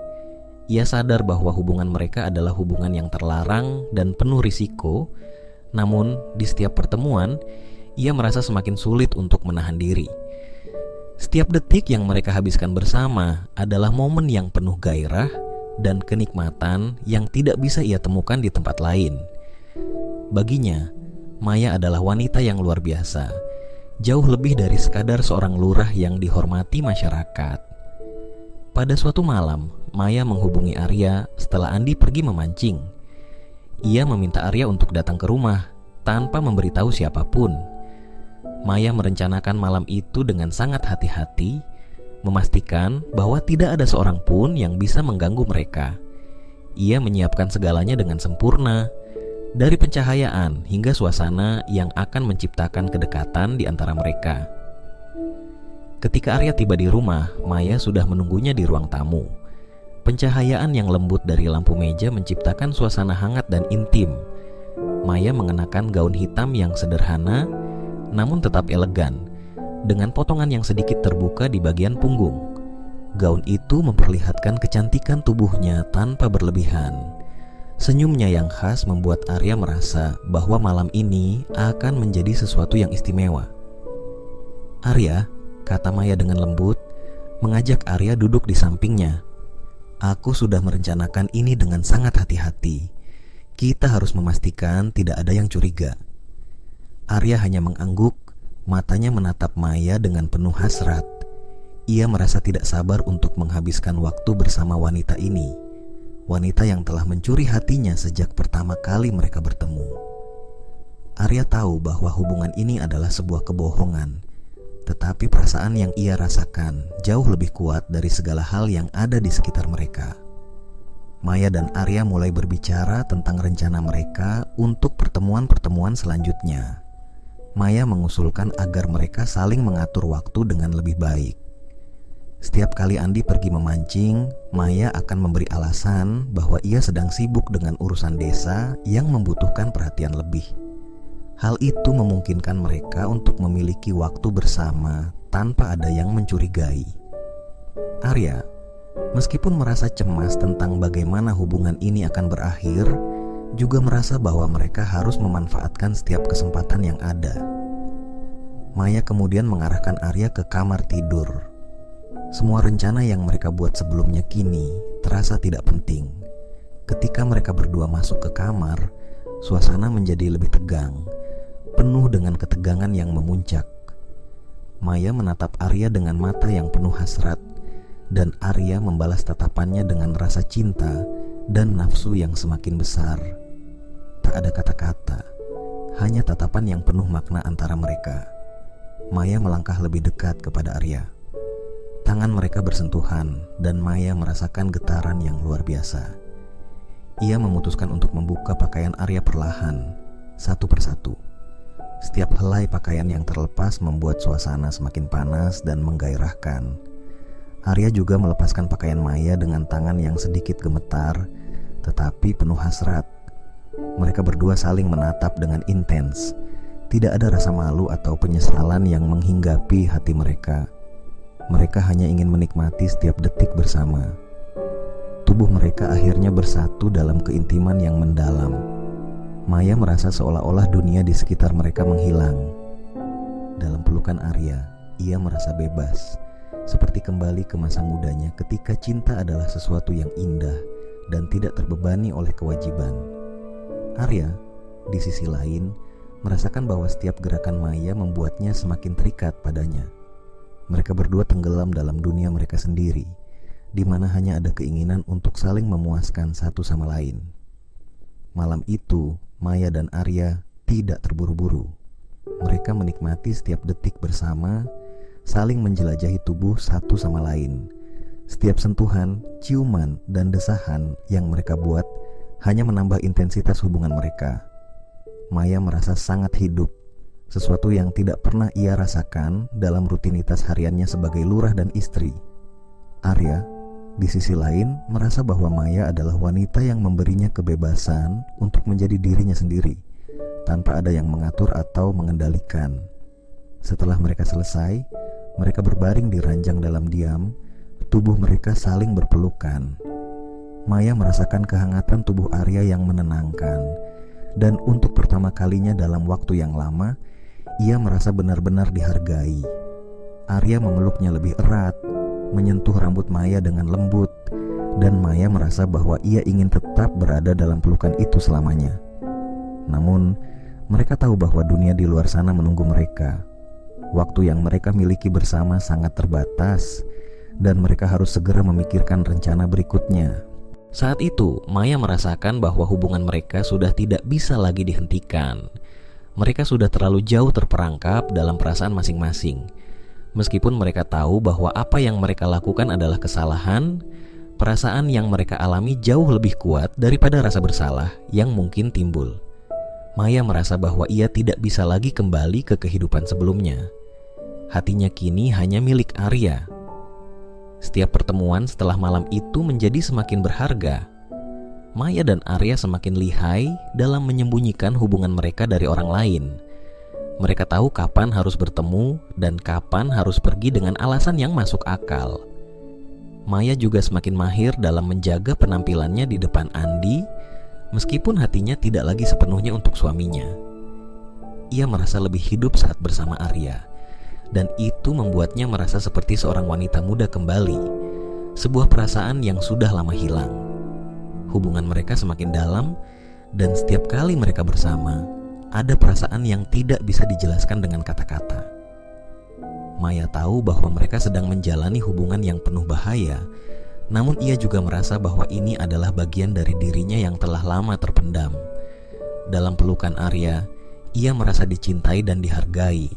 Ia sadar bahwa hubungan mereka adalah hubungan yang terlarang dan penuh risiko. Namun, di setiap pertemuan, ia merasa semakin sulit untuk menahan diri. Setiap detik yang mereka habiskan bersama adalah momen yang penuh gairah dan kenikmatan yang tidak bisa ia temukan di tempat lain. Baginya, Maya adalah wanita yang luar biasa, jauh lebih dari sekadar seorang lurah yang dihormati masyarakat. Pada suatu malam, Maya menghubungi Arya setelah Andi pergi memancing. Ia meminta Arya untuk datang ke rumah tanpa memberitahu siapapun. Maya merencanakan malam itu dengan sangat hati-hati, memastikan bahwa tidak ada seorang pun yang bisa mengganggu mereka. Ia menyiapkan segalanya dengan sempurna, dari pencahayaan hingga suasana yang akan menciptakan kedekatan di antara mereka. Ketika Arya tiba di rumah, Maya sudah menunggunya di ruang tamu. Pencahayaan yang lembut dari lampu meja menciptakan suasana hangat dan intim. Maya mengenakan gaun hitam yang sederhana, namun tetap elegan, dengan potongan yang sedikit terbuka di bagian punggung. Gaun itu memperlihatkan kecantikan tubuhnya tanpa berlebihan. Senyumnya yang khas membuat Arya merasa bahwa malam ini akan menjadi sesuatu yang istimewa. "Arya," kata Maya dengan lembut, mengajak Arya duduk di sampingnya. "Aku sudah merencanakan ini dengan sangat hati-hati. Kita harus memastikan tidak ada yang curiga." Arya hanya mengangguk, matanya menatap Maya dengan penuh hasrat. Ia merasa tidak sabar untuk menghabiskan waktu bersama wanita ini, wanita yang telah mencuri hatinya sejak pertama kali mereka bertemu. Arya tahu bahwa hubungan ini adalah sebuah kebohongan, tetapi perasaan yang ia rasakan jauh lebih kuat dari segala hal yang ada di sekitar mereka. Maya dan Arya mulai berbicara tentang rencana mereka untuk pertemuan-pertemuan selanjutnya. Maya mengusulkan agar mereka saling mengatur waktu dengan lebih baik. Setiap kali Andi pergi memancing, Maya akan memberi alasan bahwa ia sedang sibuk dengan urusan desa yang membutuhkan perhatian lebih. Hal itu memungkinkan mereka untuk memiliki waktu bersama tanpa ada yang mencurigai. Arya, meskipun merasa cemas tentang bagaimana hubungan ini akan berakhir, juga merasa bahwa mereka harus memanfaatkan setiap kesempatan yang ada. Maya kemudian mengarahkan Arya ke kamar tidur. Semua rencana yang mereka buat sebelumnya kini terasa tidak penting. Ketika mereka berdua masuk ke kamar, suasana menjadi lebih tegang, penuh dengan ketegangan yang memuncak. Maya menatap Arya dengan mata yang penuh hasrat, dan Arya membalas tatapannya dengan rasa cinta dan nafsu yang semakin besar. Tak ada kata-kata, hanya tatapan yang penuh makna antara mereka. Maya melangkah lebih dekat kepada Arya. Tangan mereka bersentuhan, dan Maya merasakan getaran yang luar biasa. Ia memutuskan untuk membuka pakaian Arya perlahan, satu persatu. Setiap helai pakaian yang terlepas membuat suasana semakin panas dan menggairahkan. Arya juga melepaskan pakaian Maya dengan tangan yang sedikit gemetar, tetapi penuh hasrat. Mereka berdua saling menatap dengan intens. Tidak ada rasa malu atau penyesalan yang menghinggapi hati mereka. Mereka hanya ingin menikmati setiap detik bersama. Tubuh mereka akhirnya bersatu dalam keintiman yang mendalam. Maya merasa seolah-olah dunia di sekitar mereka menghilang. Dalam pelukan Arya, ia merasa bebas, seperti kembali ke masa mudanya ketika cinta adalah sesuatu yang indah dan tidak terbebani oleh kewajiban. Arya, di sisi lain, merasakan bahwa setiap gerakan Maya membuatnya semakin terikat padanya. Mereka berdua tenggelam dalam dunia mereka sendiri, di mana hanya ada keinginan untuk saling memuaskan satu sama lain. Malam itu, Maya dan Arya tidak terburu-buru. Mereka menikmati setiap detik bersama, saling menjelajahi tubuh satu sama lain. Setiap sentuhan, ciuman, dan desahan yang mereka buat hanya menambah intensitas hubungan mereka. Maya merasa sangat hidup, sesuatu yang tidak pernah ia rasakan dalam rutinitas hariannya sebagai lurah dan istri. Arya, di sisi lain, merasa bahwa Maya adalah wanita yang memberinya kebebasan untuk menjadi dirinya sendiri, tanpa ada yang mengatur atau mengendalikan. Setelah mereka selesai, mereka berbaring di ranjang dalam diam, tubuh mereka saling berpelukan. Maya merasakan kehangatan tubuh Arya yang menenangkan, dan untuk pertama kalinya dalam waktu yang lama, ia merasa benar-benar dihargai. Arya memeluknya lebih erat, menyentuh rambut Maya dengan lembut, dan Maya merasa bahwa ia ingin tetap berada dalam pelukan itu selamanya. Namun, mereka tahu bahwa dunia di luar sana menunggu mereka. Waktu yang mereka miliki bersama sangat terbatas, dan mereka harus segera memikirkan rencana berikutnya. Saat itu, Maya merasakan bahwa hubungan mereka sudah tidak bisa lagi dihentikan. Mereka sudah terlalu jauh terperangkap dalam perasaan masing-masing. Meskipun mereka tahu bahwa apa yang mereka lakukan adalah kesalahan, perasaan yang mereka alami jauh lebih kuat daripada rasa bersalah yang mungkin timbul. Maya merasa bahwa ia tidak bisa lagi kembali ke kehidupan sebelumnya. Hatinya kini hanya milik Arya. Setiap pertemuan setelah malam itu menjadi semakin berharga. Maya dan Arya semakin lihai dalam menyembunyikan hubungan mereka dari orang lain. Mereka tahu kapan harus bertemu dan kapan harus pergi dengan alasan yang masuk akal. Maya juga semakin mahir dalam menjaga penampilannya di depan Andi, meskipun hatinya tidak lagi sepenuhnya untuk suaminya. Ia merasa lebih hidup saat bersama Arya, dan itu membuatnya merasa seperti seorang wanita muda kembali, sebuah perasaan yang sudah lama hilang. Hubungan mereka semakin dalam, dan setiap kali mereka bersama, ada perasaan yang tidak bisa dijelaskan dengan kata-kata. Maya tahu bahwa mereka sedang menjalani hubungan yang penuh bahaya, namun ia juga merasa bahwa ini adalah bagian dari dirinya yang telah lama terpendam. Dalam pelukan Arya, ia merasa dicintai dan dihargai,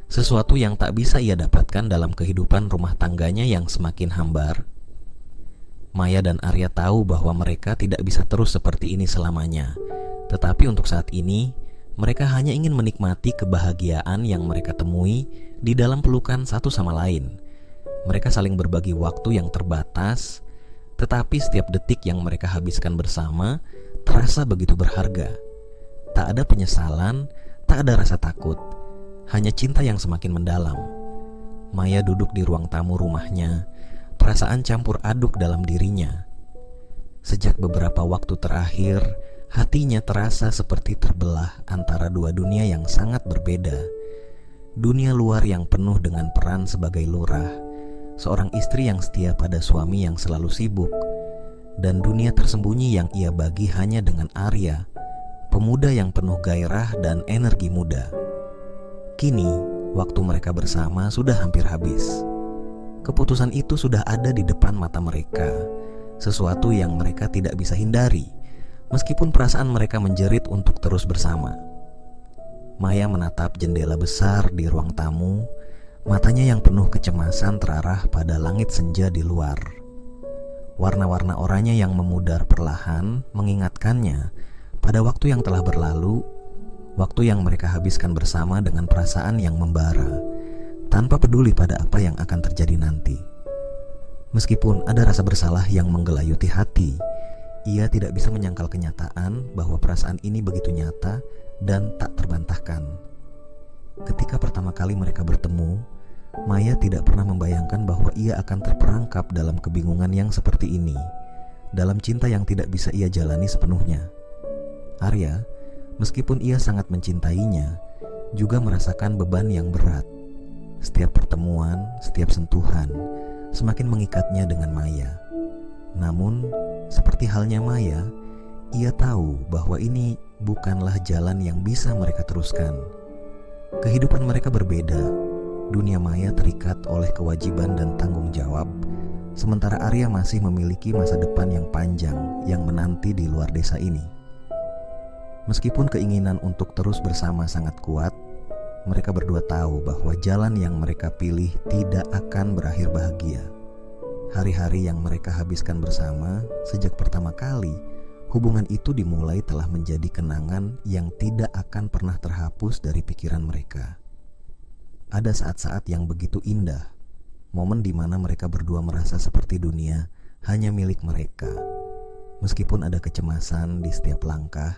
sesuatu yang tak bisa ia dapatkan dalam kehidupan rumah tangganya yang semakin hambar. Maya dan Arya tahu bahwa mereka tidak bisa terus seperti ini selamanya, tetapi untuk saat ini, mereka hanya ingin menikmati kebahagiaan yang mereka temui di dalam pelukan satu sama lain. Mereka saling berbagi waktu yang terbatas, tetapi setiap detik yang mereka habiskan bersama terasa begitu berharga. Tak ada penyesalan, tak ada rasa takut, hanya cinta yang semakin mendalam. Maya duduk di ruang tamu rumahnya, perasaan campur aduk dalam dirinya. Sejak beberapa waktu terakhir, hatinya terasa seperti terbelah antara dua dunia yang sangat berbeda. Dunia luar yang penuh dengan peran sebagai lurah, seorang istri yang setia pada suami yang selalu sibuk, dan dunia tersembunyi yang ia bagi hanya dengan Arya, pemuda yang penuh gairah dan energi muda. Kini, waktu mereka bersama sudah hampir habis. Keputusan itu sudah ada di depan mata mereka, sesuatu yang mereka tidak bisa hindari, meskipun perasaan mereka menjerit untuk terus bersama. Maya menatap jendela besar di ruang tamu, matanya yang penuh kecemasan terarah pada langit senja di luar. Warna-warna oranye yang memudar perlahan mengingatkannya pada waktu yang telah berlalu, waktu yang mereka habiskan bersama dengan perasaan yang membara, tanpa peduli pada apa yang akan terjadi nanti. Meskipun ada rasa bersalah yang menggelayuti hati, ia tidak bisa menyangkal kenyataan bahwa perasaan ini begitu nyata dan tak terbantahkan. Ketika pertama kali mereka bertemu, Maya tidak pernah membayangkan bahwa ia akan terperangkap dalam kebingungan yang seperti ini, dalam cinta yang tidak bisa ia jalani sepenuhnya. Arya, meskipun ia sangat mencintainya, juga merasakan beban yang berat. Setiap pertemuan, setiap sentuhan, semakin mengikatnya dengan Maya. Namun, seperti halnya Maya, ia tahu bahwa ini bukanlah jalan yang bisa mereka teruskan. Kehidupan mereka berbeda. Dunia Maya terikat oleh kewajiban dan tanggung jawab, sementara Arya masih memiliki masa depan yang panjang yang menanti di luar desa ini. Meskipun keinginan untuk terus bersama sangat kuat, mereka berdua tahu bahwa jalan yang mereka pilih tidak akan berakhir bahagia. Hari-hari yang mereka habiskan bersama sejak pertama kali hubungan itu dimulai telah menjadi kenangan yang tidak akan pernah terhapus dari pikiran mereka. Ada saat-saat yang begitu indah, momen di mana mereka berdua merasa seperti dunia hanya milik mereka. Meskipun ada kecemasan di setiap langkah,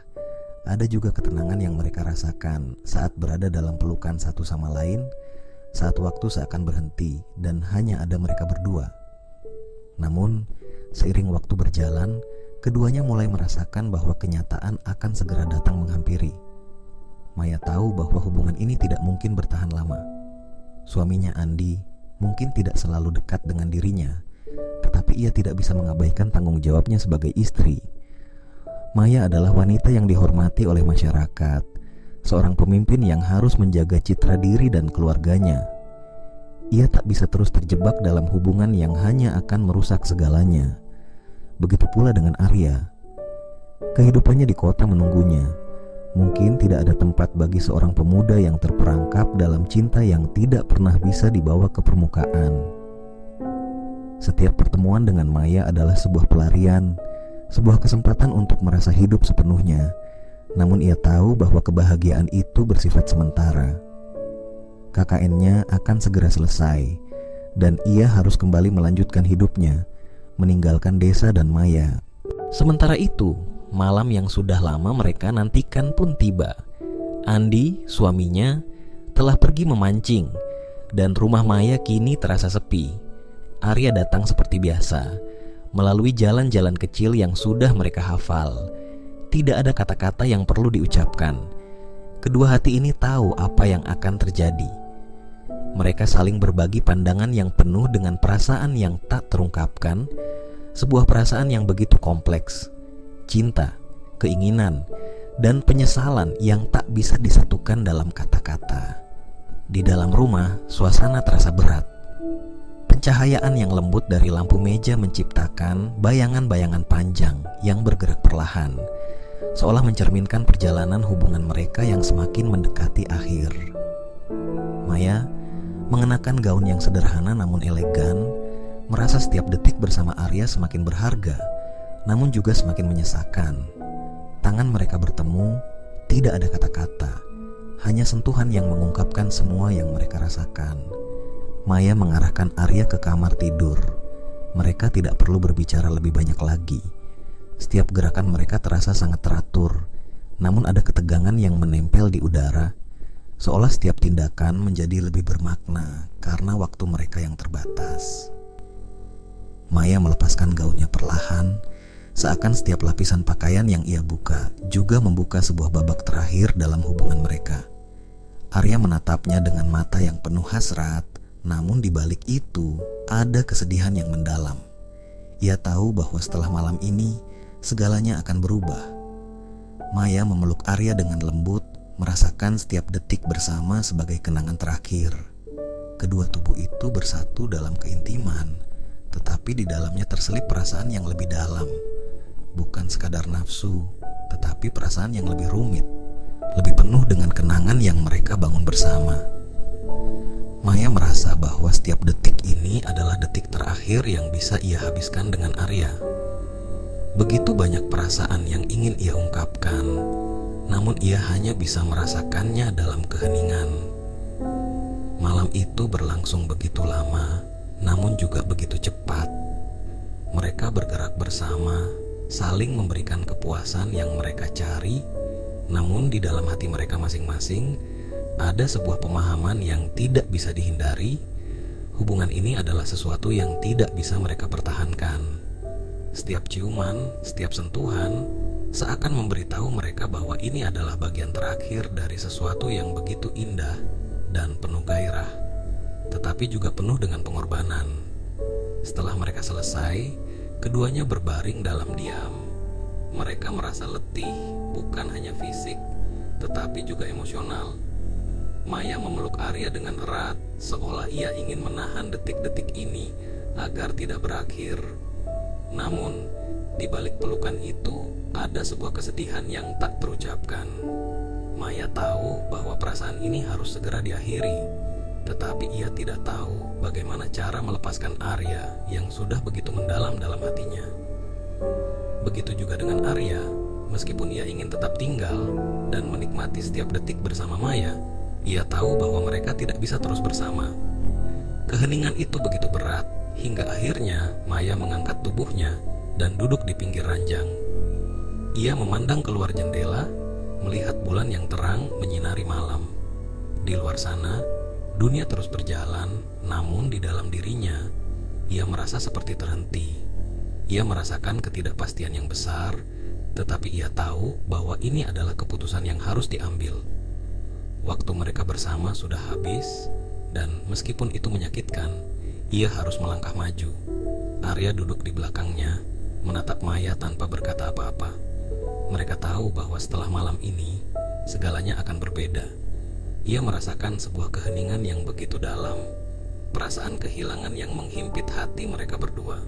ada juga ketenangan yang mereka rasakan saat berada dalam pelukan satu sama lain, saat waktu seakan berhenti dan hanya ada mereka berdua. Namun, seiring waktu berjalan, keduanya mulai merasakan bahwa kenyataan akan segera datang menghampiri. Maya tahu bahwa hubungan ini tidak mungkin bertahan lama. Suaminya Andi mungkin tidak selalu dekat dengan dirinya, tetapi ia tidak bisa mengabaikan tanggung jawabnya sebagai istri. Maya adalah wanita yang dihormati oleh masyarakat, seorang pemimpin yang harus menjaga citra diri dan keluarganya. Ia tak bisa terus terjebak dalam hubungan yang hanya akan merusak segalanya. Begitu pula dengan Arya. Kehidupannya di kota menunggunya. Mungkin tidak ada tempat bagi seorang pemuda yang terperangkap dalam cinta yang tidak pernah bisa dibawa ke permukaan. Setiap pertemuan dengan Maya adalah sebuah pelarian, sebuah kesempatan untuk merasa hidup sepenuhnya. Namun ia tahu bahwa kebahagiaan itu bersifat sementara. KKN-nya akan segera selesai, dan ia harus kembali melanjutkan hidupnya, meninggalkan desa dan Maya. Sementara itu, malam yang sudah lama mereka nantikan pun tiba. Andi, suaminya, telah pergi memancing, dan rumah Maya kini terasa sepi. Arya datang seperti biasa, melalui jalan-jalan kecil yang sudah mereka hafal. Tidak ada kata-kata yang perlu diucapkan. Kedua hati ini tahu apa yang akan terjadi. Mereka saling berbagi pandangan yang penuh dengan perasaan yang tak terungkapkan, sebuah perasaan yang begitu kompleks. Cinta, keinginan, dan penyesalan yang tak bisa disatukan dalam kata-kata. Di dalam rumah, suasana terasa berat. Pencahayaan yang lembut dari lampu meja menciptakan bayangan-bayangan panjang yang bergerak perlahan, seolah mencerminkan perjalanan hubungan mereka yang semakin mendekati akhir. Maya mengenakan gaun yang sederhana namun elegan, merasa setiap detik bersama Arya semakin berharga, namun juga semakin menyesakan. Tangan mereka bertemu, tidak ada kata-kata, hanya sentuhan yang mengungkapkan semua yang mereka rasakan. Maya mengarahkan Arya ke kamar tidur. Mereka tidak perlu berbicara lebih banyak lagi. Setiap gerakan mereka terasa sangat teratur, namun ada ketegangan yang menempel di udara, seolah setiap tindakan menjadi lebih bermakna karena waktu mereka yang terbatas. Maya melepaskan gaunnya perlahan, seakan setiap lapisan pakaian yang ia buka juga membuka sebuah babak terakhir dalam hubungan mereka. Arya menatapnya dengan mata yang penuh hasrat, namun di balik itu ada kesedihan yang mendalam. Ia tahu bahwa setelah malam ini segalanya akan berubah. Maya memeluk Arya dengan lembut, merasakan setiap detik bersama sebagai kenangan terakhir. Kedua tubuh itu bersatu dalam keintiman, tetapi di dalamnya terselip perasaan yang lebih dalam. Bukan sekadar nafsu, tetapi perasaan yang lebih rumit, lebih penuh dengan kenangan yang mereka bangun bersama. Maya merasa bahwa setiap detik ini adalah detik terakhir yang bisa ia habiskan dengan Arya. Begitu banyak perasaan yang ingin ia ungkapkan, namun ia hanya bisa merasakannya dalam keheningan. Malam itu berlangsung begitu lama, namun juga begitu cepat. Mereka bergerak bersama, saling memberikan kepuasan yang mereka cari, namun di dalam hati mereka masing-masing ada sebuah pemahaman yang tidak bisa dihindari. Hubungan ini adalah sesuatu yang tidak bisa mereka pertahankan. Setiap ciuman, setiap sentuhan seakan memberitahu mereka bahwa ini adalah bagian terakhir dari sesuatu yang begitu indah dan penuh gairah, tetapi juga penuh dengan pengorbanan. Setelah mereka selesai, keduanya berbaring dalam diam. Mereka merasa letih, bukan hanya fisik, tetapi juga emosional. Maya memeluk Arya dengan erat, seolah ia ingin menahan detik-detik ini agar tidak berakhir. Namun, di balik pelukan itu ada sebuah kesedihan yang tak terucapkan. Maya tahu bahwa perasaan ini harus segera diakhiri, tetapi ia tidak tahu bagaimana cara melepaskan Arya yang sudah begitu mendalam dalam hatinya. Begitu juga dengan Arya, meskipun ia ingin tetap tinggal dan menikmati setiap detik bersama Maya, ia tahu bahwa mereka tidak bisa terus bersama. Keheningan itu begitu berat, hingga akhirnya Maya mengangkat tubuhnya dan duduk di pinggir ranjang. Ia memandang keluar jendela, melihat bulan yang terang menyinari malam. Di luar sana, dunia terus berjalan, namun di dalam dirinya, ia merasa seperti terhenti. Ia merasakan ketidakpastian yang besar, tetapi ia tahu bahwa ini adalah keputusan yang harus diambil. Waktu mereka bersama sudah habis, dan meskipun itu menyakitkan, ia harus melangkah maju. Arya duduk di belakangnya, menatap Maya tanpa berkata apa-apa. Mereka tahu bahwa setelah malam ini, segalanya akan berbeda. Ia merasakan sebuah keheningan yang begitu dalam, perasaan kehilangan yang menghimpit hati mereka berdua.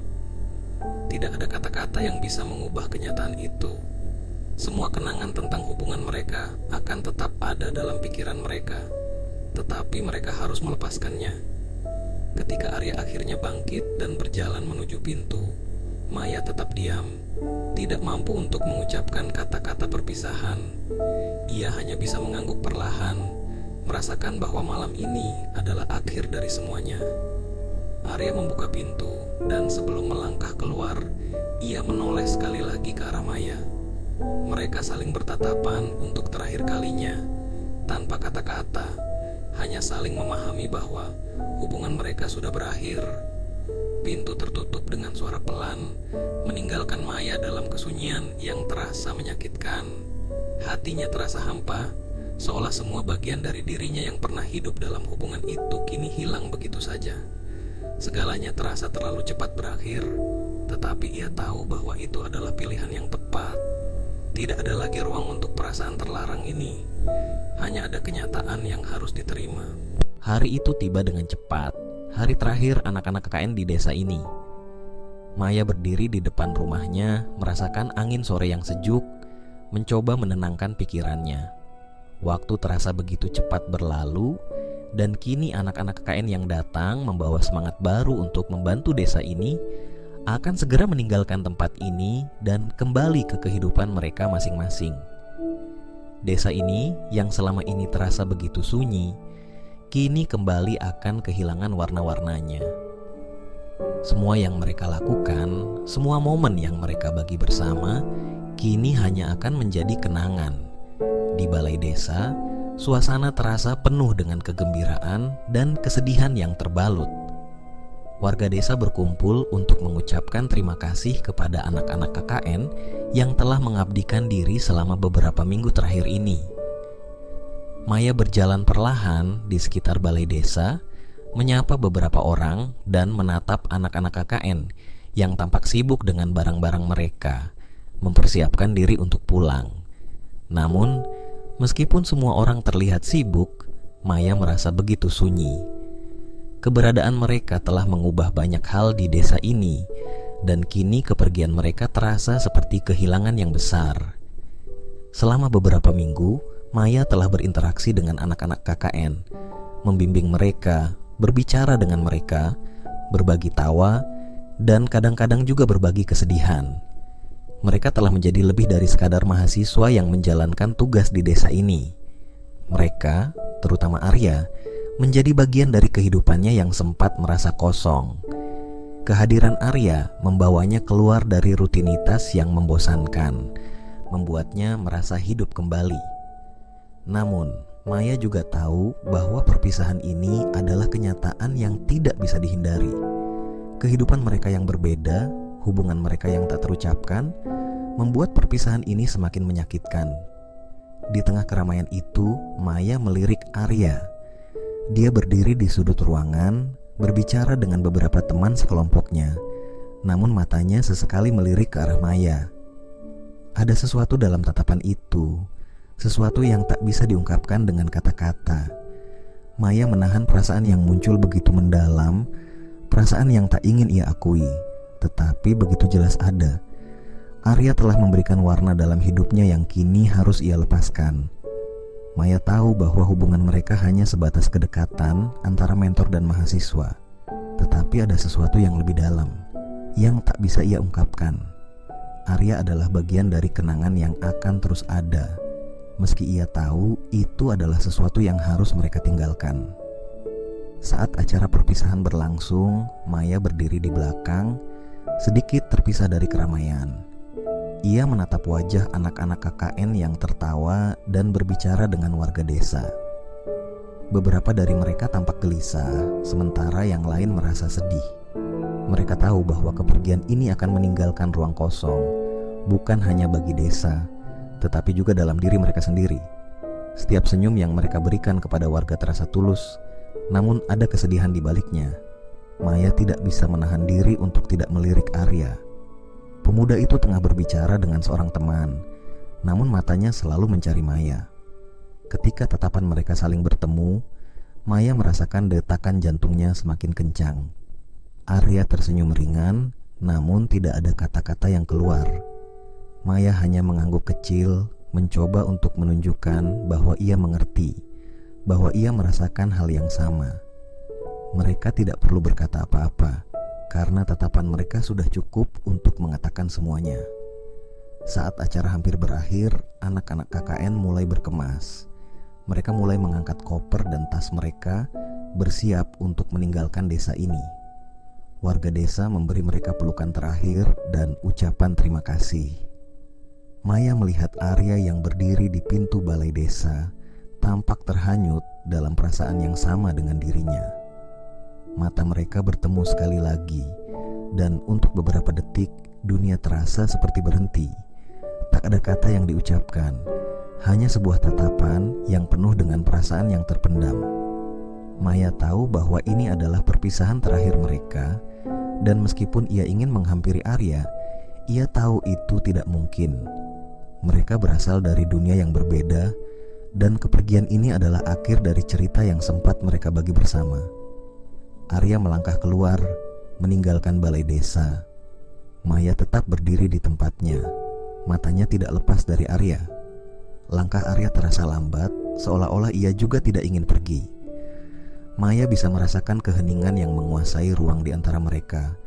Tidak ada kata-kata yang bisa mengubah kenyataan itu. Semua kenangan tentang hubungan mereka akan tetap ada dalam pikiran mereka, tetapi mereka harus melepaskannya. Ketika Arya akhirnya bangkit dan berjalan menuju pintu, Maya tetap diam, tidak mampu untuk mengucapkan kata-kata perpisahan. Ia hanya bisa mengangguk perlahan, merasakan bahwa malam ini adalah akhir dari semuanya. Arya membuka pintu, dan sebelum melangkah keluar, ia menoleh sekali lagi ke arah Maya. Mereka saling bertatapan untuk terakhir kalinya, tanpa kata-kata, hanya saling memahami bahwa hubungan mereka sudah berakhir. Pintu tertutup dengan suara pelan, meninggalkan Maya dalam kesunyian yang terasa menyakitkan. Hatinya terasa hampa, seolah semua bagian dari dirinya yang pernah hidup dalam hubungan itu kini hilang begitu saja. Segalanya terasa terlalu cepat berakhir, tetapi ia tahu bahwa itu adalah pilihan yang tepat. Tidak ada lagi ruang untuk perasaan terlarang ini, hanya ada kenyataan yang harus diterima. Hari itu tiba dengan cepat, hari terakhir anak-anak KKN di desa ini. Maya berdiri di depan rumahnya, merasakan angin sore yang sejuk, mencoba menenangkan pikirannya. Waktu terasa begitu cepat berlalu, dan kini anak-anak KKN yang datang membawa semangat baru untuk membantu desa ini akan segera meninggalkan tempat ini dan kembali ke kehidupan mereka masing-masing. Desa ini yang selama ini terasa begitu sunyi, kini kembali akan kehilangan warna-warnanya. Semua yang mereka lakukan, semua momen yang mereka bagi bersama, kini hanya akan menjadi kenangan. Di balai desa, suasana terasa penuh dengan kegembiraan dan kesedihan yang terbalut. Warga desa berkumpul untuk mengucapkan terima kasih kepada anak-anak KKN yang telah mengabdikan diri selama beberapa minggu terakhir ini. Maya berjalan perlahan di sekitar balai desa, menyapa beberapa orang dan menatap anak-anak KKN yang tampak sibuk dengan barang-barang mereka, mempersiapkan diri untuk pulang. Namun, meskipun semua orang terlihat sibuk, Maya merasa begitu sunyi. Keberadaan mereka telah mengubah banyak hal di desa ini, dan kini kepergian mereka terasa seperti kehilangan yang besar. Selama beberapa minggu, Maya telah berinteraksi dengan anak-anak KKN, membimbing mereka, berbicara dengan mereka, berbagi tawa, dan kadang-kadang juga berbagi kesedihan. Mereka telah menjadi lebih dari sekadar mahasiswa yang menjalankan tugas di desa ini. Mereka, terutama Arya, menjadi bagian dari kehidupannya yang sempat merasa kosong. Kehadiran Arya membawanya keluar dari rutinitas yang membosankan, membuatnya merasa hidup kembali. Namun, Maya juga tahu bahwa perpisahan ini adalah kenyataan yang tidak bisa dihindari. Kehidupan mereka yang berbeda, hubungan mereka yang tak terucapkan, membuat perpisahan ini semakin menyakitkan. Di tengah keramaian itu, Maya melirik Arya. Dia berdiri di sudut ruangan, berbicara dengan beberapa teman sekelompoknya, namun matanya sesekali melirik ke arah Maya. Ada sesuatu dalam tatapan itu, sesuatu yang tak bisa diungkapkan dengan kata-kata. Maya menahan perasaan yang muncul begitu mendalam, perasaan yang tak ingin ia akui, tetapi begitu jelas ada. Arya telah memberikan warna dalam hidupnya yang kini harus ia lepaskan. Maya tahu bahwa hubungan mereka hanya sebatas kedekatan antara mentor dan mahasiswa, tetapi ada sesuatu yang lebih dalam, yang tak bisa ia ungkapkan. Arya adalah bagian dari kenangan yang akan terus ada, meski ia tahu itu adalah sesuatu yang harus mereka tinggalkan. Saat acara perpisahan berlangsung, Maya berdiri di belakang, sedikit terpisah dari keramaian. Ia menatap wajah anak-anak KKN yang tertawa dan berbicara dengan warga desa. Beberapa dari mereka tampak gelisah, sementara yang lain merasa sedih. Mereka tahu bahwa kepergian ini akan meninggalkan ruang kosong, bukan hanya bagi desa, tetapi juga dalam diri mereka sendiri. Setiap senyum yang mereka berikan kepada warga terasa tulus, namun ada kesedihan di baliknya. Maya tidak bisa menahan diri untuk tidak melirik Arya. Pemuda itu tengah berbicara dengan seorang teman, namun matanya selalu mencari Maya. Ketika tatapan mereka saling bertemu, Maya merasakan detakan jantungnya semakin kencang. Arya tersenyum ringan, namun tidak ada kata-kata yang keluar. Maya hanya mengangguk kecil, mencoba untuk menunjukkan bahwa ia mengerti, bahwa ia merasakan hal yang sama. Mereka tidak perlu berkata apa-apa, karena tatapan mereka sudah cukup untuk mengatakan semuanya. Saat acara hampir berakhir, anak-anak KKN mulai berkemas. Mereka mulai mengangkat koper dan tas mereka, bersiap untuk meninggalkan desa ini. Warga desa memberi mereka pelukan terakhir dan ucapan terima kasih. Maya melihat Arya yang berdiri di pintu balai desa, tampak terhanyut dalam perasaan yang sama dengan dirinya. Mata mereka bertemu sekali lagi, dan untuk beberapa detik dunia terasa seperti berhenti. Tak ada kata yang diucapkan, hanya sebuah tatapan yang penuh dengan perasaan yang terpendam. Maya tahu bahwa ini adalah perpisahan terakhir mereka, dan meskipun ia ingin menghampiri Arya, ia tahu itu tidak mungkin. Mereka berasal dari dunia yang berbeda, dan kepergian ini adalah akhir dari cerita yang sempat mereka bagi bersama. Arya melangkah keluar, meninggalkan balai desa. Maya tetap berdiri di tempatnya, matanya tidak lepas dari Arya. Langkah Arya terasa lambat, seolah-olah ia juga tidak ingin pergi. Maya bisa merasakan keheningan yang menguasai ruang di antara mereka,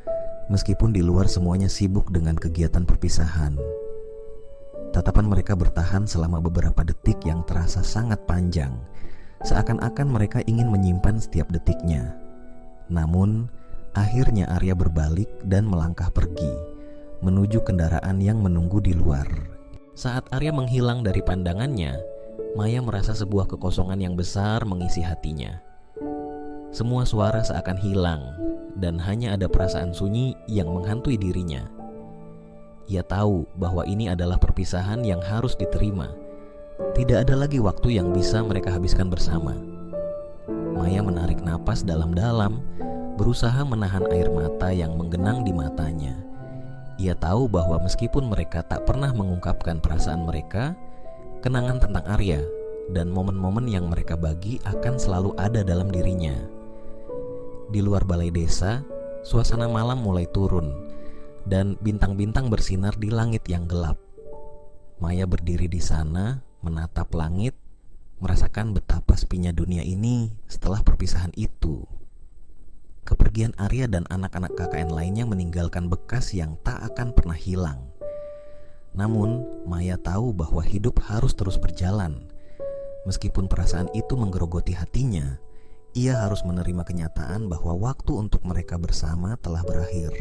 meskipun di luar semuanya sibuk dengan kegiatan perpisahan. Tatapan mereka bertahan selama beberapa detik yang terasa sangat panjang, seakan-akan mereka ingin menyimpan setiap detiknya. Namun, akhirnya Arya berbalik dan melangkah pergi, menuju kendaraan yang menunggu di luar. Saat Arya menghilang dari pandangannya, Maya merasa sebuah kekosongan yang besar mengisi hatinya. Semua suara seakan hilang, dan hanya ada perasaan sunyi yang menghantui dirinya. Ia tahu bahwa ini adalah perpisahan yang harus diterima. Tidak ada lagi waktu yang bisa mereka habiskan bersama. Maya menarik napas dalam-dalam, berusaha menahan air mata yang menggenang di matanya. Ia tahu bahwa meskipun mereka tak pernah mengungkapkan perasaan mereka, kenangan tentang Arya dan momen-momen yang mereka bagi akan selalu ada dalam dirinya. Di luar balai desa, suasana malam mulai turun, dan bintang-bintang bersinar di langit yang gelap. Maya berdiri di sana, menatap langit, merasakan betapa sepinya dunia ini setelah perpisahan itu. Kepergian Arya dan anak-anak KKN lainnya meninggalkan bekas yang tak akan pernah hilang. Namun, Maya tahu bahwa hidup harus terus berjalan. Meskipun perasaan itu menggerogoti hatinya, ia harus menerima kenyataan bahwa waktu untuk mereka bersama telah berakhir.